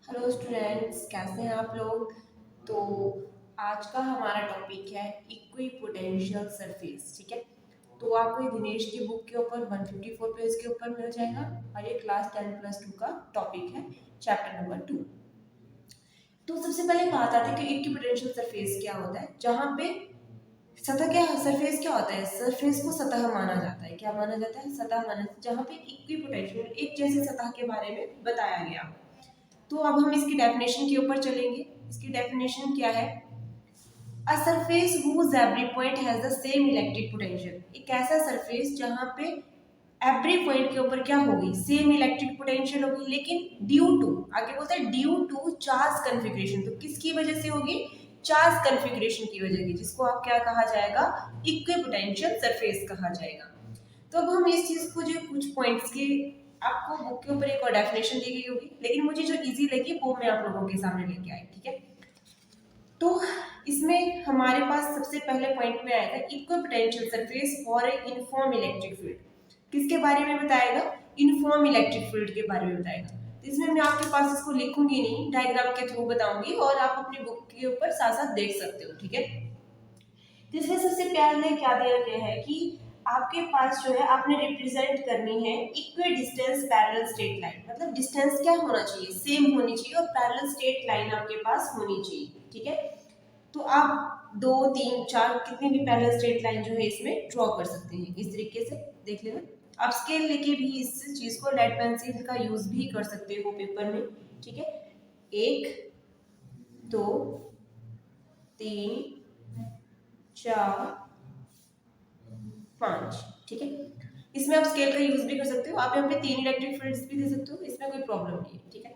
Hello students, कैसे हैं आप लोग। तो आज का हमारा टॉपिक है इक्विपोटेंशियल सरफेस। ठीक है, तो आपको ये दिनेश की बुक के ऊपर 154 पेज के ऊपर मिल जाएगा और ये क्लास 10+2 का टॉपिक है, चैप्टर नंबर 2। तो सबसे पहले बात आती है कि इक्विपोटेंशियल सरफेस क्या होता है। जहाँ पे सतह क्या सरफेस क्या होता है, सरफेस को सतह माना जाता है। क्या माना जाता है? सतह माना जाता है। जहाँ पे इक्विपोटेंशियल एक जैसी सतह के बारे में बताया गया। तो अब हम इसकी डेफिनेशन के ऊपर चलेंगे। इसकी डेफिनेशन क्या है? A surface whose every point has the same electric potential। एक ऐसा सरफेस जहां पे एवरी पॉइंट के ऊपर क्या होगी? सेम इलेक्ट्रिक पोटेंशियल होगी, लेकिन ड्यू टू, आगे बोलते हैं ड्यू टू चार्ज कन्फिग्रेशन। तो किसकी वजह से होगी? चार्ज कन्फिग्रेशन की वजह की, जिसको आप क्या कहा जाएगा? इक्विपोटेंशियल सरफेस कहा जाएगा। तो अब हम इस चीज को जो कुछ पॉइंट्स की, आपको बुक के ऊपर एक और डेफिनेशन दी गई होगी, लेकिन मुझे जो इजी लगी वो मैं आप लोगों के सामने लेके आई। ठीक है, तो इसमें हमारे पास सबसे पहले पॉइंट में आएगा equipotential surface for a uniform electric field. किसके बारे में बताएगा? यूनिफॉर्म इलेक्ट्रिक फील्ड के बारे में बताएगा। तो इसमें मैं आपके पास इसको लिखूंगी नहीं, डायग्राम के थ्रू बताऊंगी और आप अपनी बुक के ऊपर साथ साथ देख सकते हो। ठीक है, तो इसमें सबसे पहले क्या दिया गया है कि आपके पास जो है आपने रिप्रेजेंट करनी है equi distance parallel straight line. मतलब डिस्टेंस क्या होना चाहिए? सेम होनी चाहिए और पैरेलल स्ट्रेट लाइन आपके पास होनी चाहिए। ठीक है, तो आप 2 3 4 कितनी भी पैरेलल स्ट्रेट लाइन जो है इसमें ड्रॉ कर सकते हैं। इस तरीके से देख लेना। आप स्केल लेके भी इस चीज को, लेड पेंसिल का यूज भी कर सकते हो पेपर में। ठीक है, 1 2 3 4 5। ठीक है, इसमें आप स्केल का यूज भी कर सकते हो। आप यहाँ पे 3 इलेक्ट्रिक फील्ड्स भी दे सकते हो, इसमें कोई प्रॉब्लम नहीं है। ठीक है,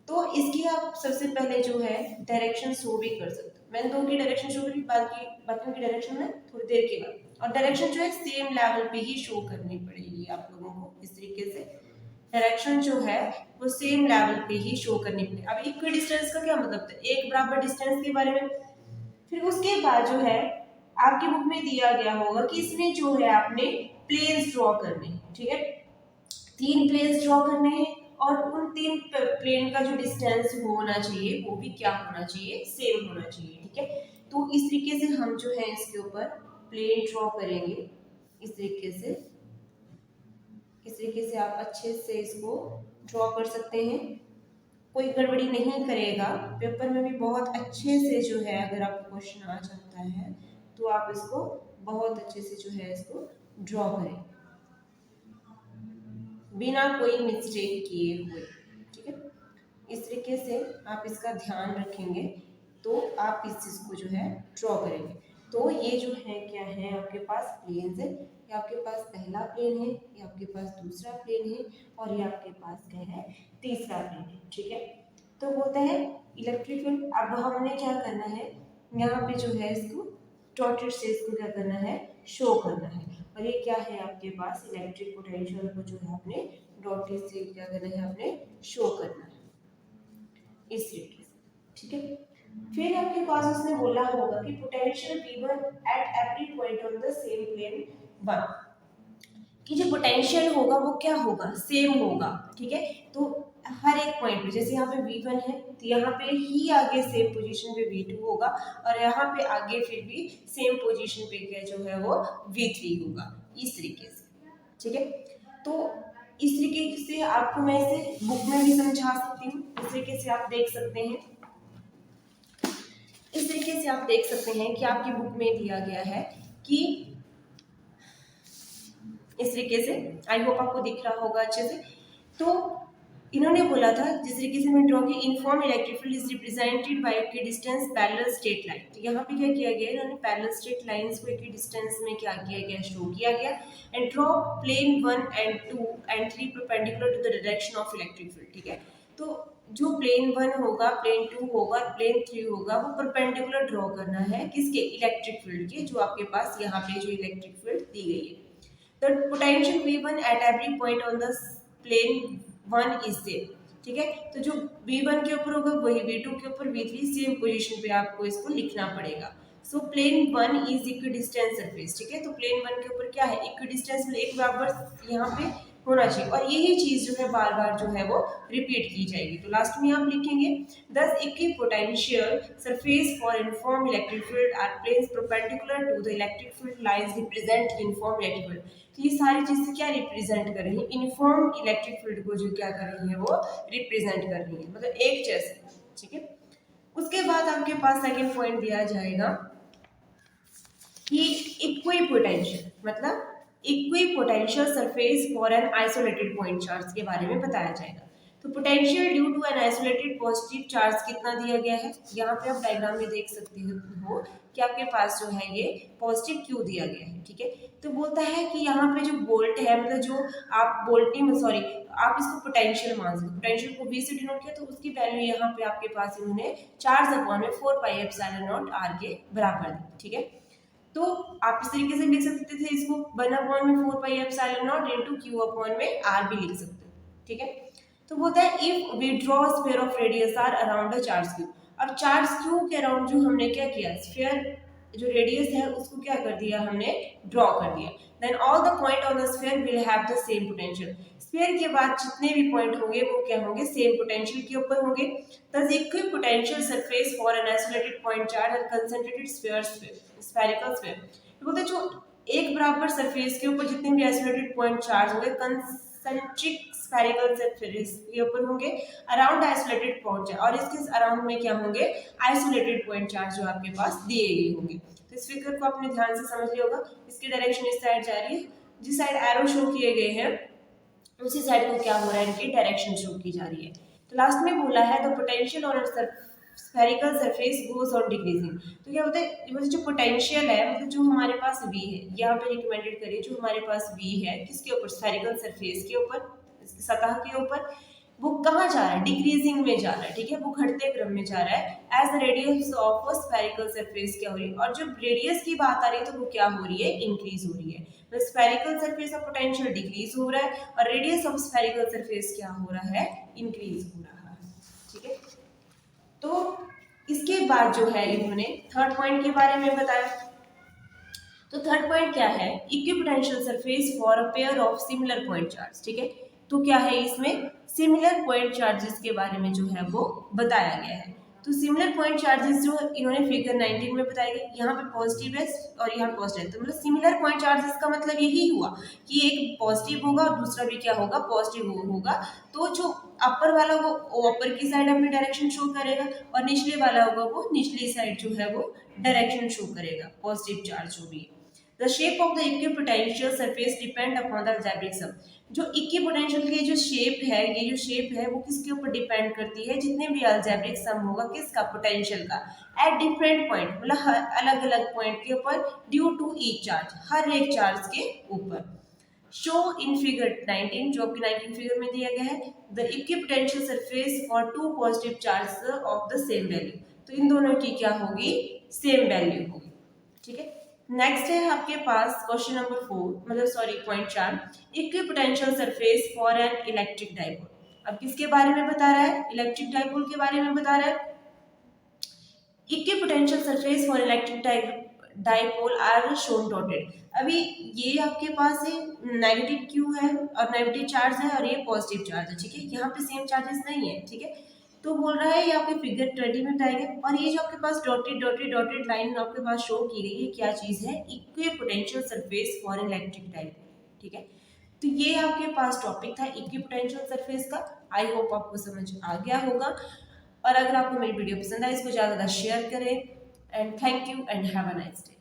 तो इसकी आप सबसे पहले जो है डायरेक्शन शो भी कर सकते हो। मैंने 2 की डायरेक्शन शो करी, बाकी की डायरेक्शन में थोड़ी देर के बाद। और डायरेक्शन जो है सेम लेवल पे ही शो करनी पड़ेगी आप लोगों को। इस तरीके से डायरेक्शन जो है वो सेम लेवल पे ही शो करनी पड़ेगी। अब इक्वी डिस्टेंस का क्या मतलब है? एक बराबर डिस्टेंस के बारे में। फिर उसके बाद जो है आपकी बुक में दिया गया होगा कि इसमें जो है आपने प्लेन्स ड्रॉ करने हैं। ठीक है, 3 प्लेन्स ड्रॉ करने हैं और उन 3 प्लेन का जो डिस्टेंस होना चाहिए वो भी क्या होना चाहिए? सेम होना चाहिए। ठीक है, तो इस तरीके से हम जो है इसके ऊपर प्लेन ड्रॉ करेंगे। इस तरीके से, इस तरीके से आप अच्छे से इसको ड्रॉ कर सकते हैं। कोई गड़बड़ी नहीं करेगा। पेपर में भी बहुत अच्छे से जो है, अगर आपको क्वेश्चन आ जाता है तो आप इसको बहुत अच्छे से जो है इसको ड्रॉ करें बिना कोई मिस्टेक किए हुए। ठीक है, इस तरीके से आप इसका ध्यान रखेंगे तो आप इस चीज को जो है ड्रॉ करेंगे। तो ये जो है क्या है, आपके पास प्लेन्स है। ये आपके पास पहला प्लेन है, ये आपके पास दूसरा प्लेन है और ये आपके पास क्या है? तीसरा प्लेन है। ठीक है, तो होता है इलेक्ट्रिक फील्ड। अब हमने क्या करना है, यहाँ पे जो है इसको डॉटेड से इसको क्या करना है? शो करना है। और ये क्या है आपके पास? इलेक्ट्रिक पोटेंशियल को जो है आपने डॉटेड से क्या करना है? आपने शो करना है इस तरीके से। ठीक है, फिर आपके पास उसने बोला होगा कि potential V1 at every point on the same plane 1, कि जो पोटेंशियल होगा वो क्या होगा? सेम होगा। ठीक है, तो हर एक पॉइंट पे, जैसे यहाँ पे V1 है तो यहाँ पे ही आगे सेम पोजीशन पे V2 होगा और यहाँ पे आगे फिर भी सेम पोजीशन पे क्या जो है वो V3 होगा। इस तरीके से। ठीक है, तो इस तरीके से आपको मैं इसे बुक में भी समझा सकती हूँ। इस तरीके से आप देख सकते हैं, इस तरीके से आप देख सकते हैं कि आपकी बुक में दिया गया है कि इस तरीके से, आई होप आपको दिख रहा होगा अच्छे से। तो इन्होंने बोला था, जिस तरीके से मैं ड्रॉ की, inform electric field is represented by के डिस्टेंस पैरेलल स्ट्रेट लाइन। तो यहाँ पे क्या किया गया है, इन्होंने पैरेलल स्ट्रेट लाइंस को एक डिस्टेंस में क्या किया गया? शो किया गया। And draw plane 1 and 2 and 3 perpendicular to the direction of electric field. ठीक है, तो जो प्लेन 1 होगा, प्लेन 2 होगा, प्लेन 3 होगा, वो परपेंडिकुलर ड्रॉ करना है किसके? इलेक्ट्रिक फील्ड के, जो आपके पास यहाँ पे जो इलेक्ट्रिक फील्ड दी गई है। The potential V1 at every point on the plane 1 is same। ठीक है, तो जो V1 के ऊपर होगा वही V2 के ऊपर, V3 सेम पोजीशन पे आपको इसको लिखना पड़ेगा। So plane 1 is equidistance surface. ठीक है, तो प्लेन 1 के ऊपर क्या है? इक्विडिस्टेंस में एक बराबर यहाँ पे होना चाहिए, और यही चीज जो है बार बार जो है वो रिपीट की जाएगी। तो लास्ट में आप लिखेंगे thus equipotential surface for uniform electric field are planes perpendicular to the electric field lines represent uniform electric field. तो ये सारी चीजें क्या रिप्रेजेंट कर रही है, यूनिफॉर्म इलेक्ट्रिक फील्ड को जो क्या कर रही है वो रिप्रेजेंट कर रही है, मतलब एक जैसे, ठीक है। उसके बाद आपके पास सेकंड पॉइंट दिया जाएगा कि इक्विपोटेंशियल, मतलब equipotential surface for an isolated point charge के बारे में बताया जाएगा। तो potential due to an isolated positive charge कितना दिया गया है, यहाँ पे आप डायग्राम में देख सकते हो कि आपके पास जो है ये पॉजिटिव क्यू दिया गया है, ठीक है। तो बोलता है कि यहाँ पे जो वोल्ट है, मतलब जो आप वोल्टिंग सॉरी आप इसको पोटेंशियल मान सकते, पोटेंशियल को V से डिनोट किया, तो उसकी वैल्यू यहाँ पे आपके पास इन्होंने चार्ज अपॉन में 4 पाई एप्सिलॉन नॉट r के बराबर दी, ठीक है। तो आप इस तरीके से लिख सकते थे इसको 1/में 4 pi epsilon not into q upon में r भी लिख सकते हो, ठीक है। तो बोलता है if we draw sphere of radius r around a charge q। अब चार्ज q के अराउंड जो हमने क्या किया, स्फीयर जो रेडियस है उसको क्या कर दिया, हमने ड्रॉ कर दिया। Then all the point on the sphere will have the same potential. Sphere के बाद जितने भी पॉइंट होंगे वो क्या होंगे, सेम पोटेंशियल के ऊपर होंगे। thus equipotensial surface for an isolated point charge and concentrated spherical sphere। बोलते हैं जो एक बराबर सरफेस के ऊपर जितने भी आइसोलेटेड पॉइंट चार्ज होंगे कंसेंट्रिक स्फेरिकल सरफेस के ऊपर होंगे अराउंड आइसोलेटेड पॉइंट चार्ज, और इसके अराउंड में क्या होंगे, आइसोलेटेड पॉइंट चार्ज जो आपके पास दिए गए होंगे। तो इस फिगर को आपने ध्यान से समझ लिया होगा, इसकी डायरेक्शन इस साइड जा रही है, जिस साइड एरो शो किए गए हैं उसी साइड को क्या हो रहा है, इनकी डायरेक्शन शो की जा रही है। तो लास्ट में बोला है the potential on spherical surface goes on decreasing. तो क्या होता है, मतलब जो पोटेंशियल है, मतलब जो हमारे पास V है, यहाँ पे रिकमेंडेड करिए जो हमारे पास V है किसके ऊपर, स्फेरिकल सरफेस के ऊपर, सतह के ऊपर, वो कहाँ जा रहा है, डिक्रीजिंग में जा रहा है, ठीक है, वो घटते क्रम में जा रहा है as the radius of spherical surface क्या हो रही है, और जब रेडियस की बात आ रही है तो वो क्या हो रही है, इंक्रीज हो रही है। तो spherical surface of potential decrease हो रहा है और रेडियस ऑफ स्फेरिकल सरफेस क्या हो रहा है, इंक्रीज हो रहा है, ठीक है। तो इसके बाद जो है इन्होंने थर्ड पॉइंट के बारे में बताया। तो थर्ड पॉइंट क्या है, equipotential surface for a pair of similar point charge, ठीक है। तो क्या है इसमें सिमिलर पॉइंट चार्जेस के बारे में जो है वो बताया गया है। तो सिमिलर पॉइंट चार्जेस जो इन्होंने फिगर 19 में बताए गए, यहाँ पे पॉजिटिव है और यहाँ पॉजिटिव है, तो मतलब सिमिलर पॉइंट चार्जेस का मतलब यही हुआ कि एक पॉजिटिव होगा और दूसरा भी क्या होगा, पॉजिटिव होगा। तो जो अपर वाला वो अपर की साइड अपनी डायरेक्शन शो करेगा और निचले वाला होगा वो निचली साइड जो है वो डायरेक्शन शो करेगा, पॉजिटिव चार्ज जो भी है। The shape of the equipotential surface depend upon the algebraic sum। जो इक्विपोटेंशियल की जो शेप है, ये जो शेप है वो किसके ऊपर डिपेंड करती है, जितने भी अलजेब्रिक सम होगा किसका, पोटेंशियल का, एट डिफरेंट पॉइंट, मतलब अलग अलग पॉइंट के ऊपर, ड्यू टू ईच चार्ज, हर एक चार्ज के ऊपर। शो इन फिगर 19, जो कि 19 फिगर में दिया गया है, the equipotential surface for two positive charge of the same value. तो इन दोनों की क्या होगी, सेम वैल्यू होगी, ठीक है। नेक्स्ट है आपके पास क्वेश्चन नंबर 4, मतलब sorry point 4, equipotential surface for an electric dipole. अब किसके बारे में बता रहा है, इलेक्ट्रिक डाइपोल के बारे में बता रहा है। Equipotential surface for electric dipole are shown dotted. अभी ये आपके पास है नेगेटिव क्यू है और नेगेटिव चार्ज है और ये पॉजिटिव चार्ज है, ठीक है, यहाँ पे सेम चार्जेस नहीं है, ठीक है। तो बोल रहा है ये आपके फिगर 20 में बताएगा, और ये जो आपके पास डॉटेड लाइन आपके पास शो की गई है क्या चीज है, equipotential surface for electric dipole, ठीक है। तो ये आपके पास टॉपिक था इक्विपोटेंशियल सरफेस का। आई होप आपको समझ आ गया होगा, और अगर आपको मेरी वीडियो पसंद आए इसको ज़्यादा शेयर करें, and thank you and have a nice day.